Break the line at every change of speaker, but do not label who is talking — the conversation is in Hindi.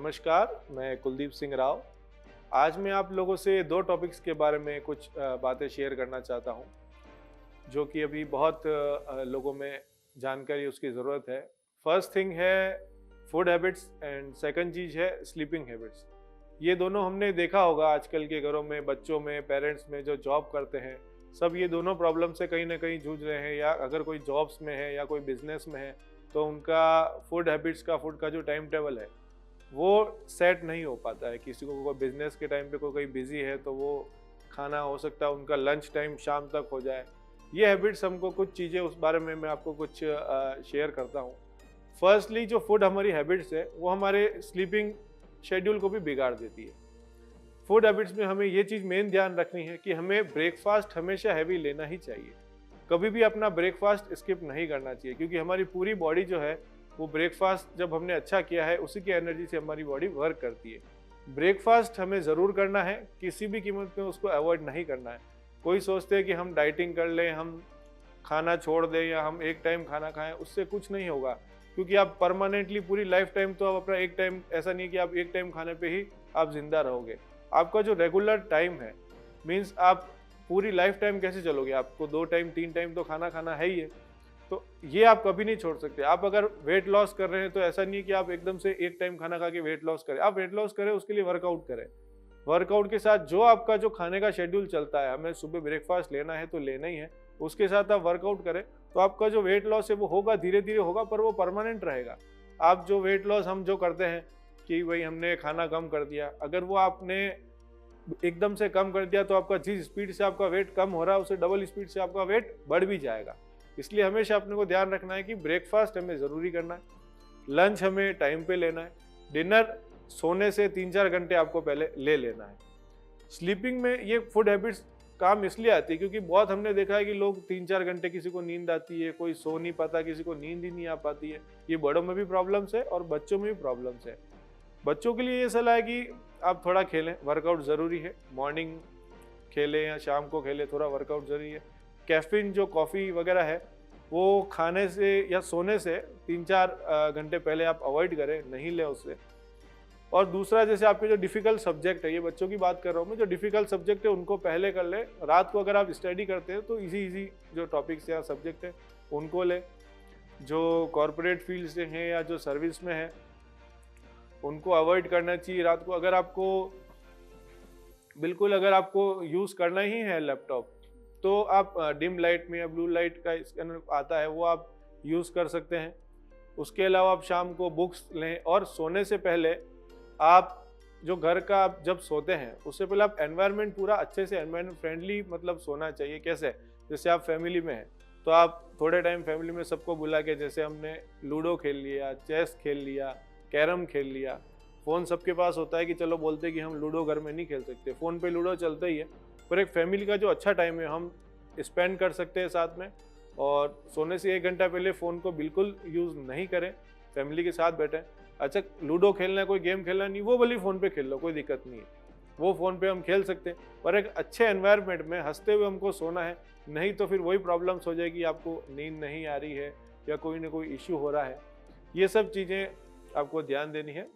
नमस्कार, मैं कुलदीप सिंह राव। आज मैं आप लोगों से 2 टॉपिक्स के बारे में कुछ बातें शेयर करना चाहता हूँ, जो कि अभी बहुत लोगों में जानकारी उसकी ज़रूरत है। फर्स्ट थिंग है फूड हैबिट्स एंड सेकंड चीज़ है स्लीपिंग हैबिट्स। ये दोनों हमने देखा होगा आजकल के घरों में, बच्चों में, पेरेंट्स में जो जॉब करते हैं, सब ये दोनों प्रॉब्लम से कहीं न कहीं जूझ रहे हैं, या अगर कोई जॉब्स में है या कोई बिज़नेस में है, तो उनका फूड हैबिट्स का, फूड का जो टाइम टेबल है वो सेट नहीं हो पाता है। किसी को कोई बिजनेस के टाइम पे कोई बिजी है तो वो खाना हो सकता है उनका लंच टाइम शाम तक हो जाए। ये हैबिट्स हमको कुछ चीज़ें उस बारे में मैं आपको कुछ शेयर करता हूँ। फर्स्टली जो फूड हमारी हैबिट्स है वो हमारे स्लीपिंग शेड्यूल को भी बिगाड़ देती है। फूड हैबिट्स में हमें ये चीज़ मेन ध्यान रखनी है कि हमें ब्रेकफास्ट हमेशा हैवी लेना ही चाहिए। कभी भी अपना ब्रेकफास्ट स्किप नहीं करना चाहिए, क्योंकि हमारी पूरी बॉडी जो है वो ब्रेकफास्ट जब हमने अच्छा किया है उसी की एनर्जी से हमारी बॉडी वर्क करती है। ब्रेकफास्ट हमें ज़रूर करना है, किसी भी कीमत में उसको अवॉइड नहीं करना है। कोई सोचते हैं कि हम डाइटिंग कर लें, हम खाना छोड़ दें या हम एक टाइम खाना खाएं, उससे कुछ नहीं होगा, क्योंकि आप परमानेंटली पूरी लाइफ टाइम तो आप अपना एक टाइम, ऐसा नहीं कि आप एक टाइम खाने पे ही आप जिंदा रहोगे। आपका जो रेगुलर टाइम है, मीन्स आप पूरी लाइफ टाइम कैसे चलोगे? आपको 2 टाइम 3 टाइम तो खाना खाना है ही है, तो ये आप कभी नहीं छोड़ सकते। आप अगर वेट लॉस कर रहे हैं तो ऐसा नहीं है कि आप एकदम से एक टाइम खाना खा के वेट लॉस करें। आप वेट लॉस करें, उसके लिए वर्कआउट करें। वर्कआउट के साथ जो आपका जो खाने का शेड्यूल चलता है, हमें सुबह ब्रेकफास्ट लेना है तो लेना ही है, उसके साथ आप वर्कआउट करें, तो आपका जो वेट लॉस है वो होगा, धीरे धीरे होगा, पर वो परमानेंट रहेगा। आप जो वेट लॉस हम जो करते हैं कि भाई हमने खाना कम कर दिया, अगर वो आपने एकदम से कम कर दिया तो आपका जिस स्पीड से आपका वेट कम हो रहा है उससे डबल स्पीड से आपका वेट बढ़ भी जाएगा। इसलिए हमेशा अपने को ध्यान रखना है कि ब्रेकफास्ट हमें ज़रूरी करना है, लंच हमें टाइम पे लेना है, डिनर सोने से 3-4 घंटे आपको पहले ले लेना है। स्लीपिंग में ये फूड हैबिट्स काम इसलिए आती है क्योंकि बहुत हमने देखा है कि लोग 3-4 घंटे, किसी को नींद आती है, कोई सो नहीं पाता, किसी को नींद ही नहीं आ पाती है। ये बड़ों में भी प्रॉब्लम्स है और बच्चों में भी प्रॉब्लम्स है। बच्चों के लिए ये सलाह है कि आप थोड़ा खेलें, वर्कआउट ज़रूरी है। मॉर्निंग खेलें या शाम को खेलें, थोड़ा वर्कआउट ज़रूरी है। कैफीन जो कॉफ़ी वगैरह है वो खाने से या सोने से 3-4 घंटे पहले आप अवॉइड करें, नहीं लें उससे। और दूसरा, जैसे आपके जो डिफ़िकल्ट सब्जेक्ट है, ये बच्चों की बात कर रहा हूँ मैं, जो डिफ़िकल्ट सब्जेक्ट है उनको पहले कर लें। रात को अगर आप स्टडी करते हैं तो इजी जो टॉपिक्स या सब्जेक्ट है उनको लें। जो कॉरपोरेट फील्ड से हैं या जो सर्विस में है उनको अवॉइड करना चाहिए रात को। अगर आपको यूज़ करना ही है लैपटॉप, तो आप डिम लाइट में या ब्लू लाइट का स्कैनर आता है वो आप यूज़ कर सकते हैं। उसके अलावा आप शाम को बुक्स लें, और सोने से पहले आप जो घर का आप जब सोते हैं उससे पहले आप एनवायरनमेंट पूरा अच्छे से, एनवायरनमेंट फ्रेंडली मतलब सोना चाहिए। कैसे? जैसे आप फैमिली में हैं तो आप थोड़े टाइम फैमिली में सबको बुला के, जैसे हमने लूडो खेल लिया, चेस खेल लिया, कैरम खेल लिया। फ़ोन सबके पास होता है कि चलो बोलते हैं कि हम लूडो घर में नहीं खेल सकते, फ़ोन पे लूडो चलता ही है, पर एक फैमिली का जो अच्छा टाइम है हम स्पेंड कर सकते हैं साथ में। और सोने से 1 घंटा पहले फ़ोन को बिल्कुल यूज़ नहीं करें, फैमिली के साथ बैठें। अच्छा, लूडो खेलना है, कोई गेम खेलना नहीं, वो भले फ़ोन पे खेल लो, कोई दिक्कत नहीं है, वो फ़ोन पे हम खेल सकते हैं, पर एक अच्छे एनवायरनमेंट में हंसते हुए हमको सोना है। नहीं तो फिर वही प्रॉब्लम्स हो जाएगी, आपको नींद नहीं आ रही है या कोई ना कोई इश्यू हो रहा है। ये सब चीज़ें आपको ध्यान देनी है।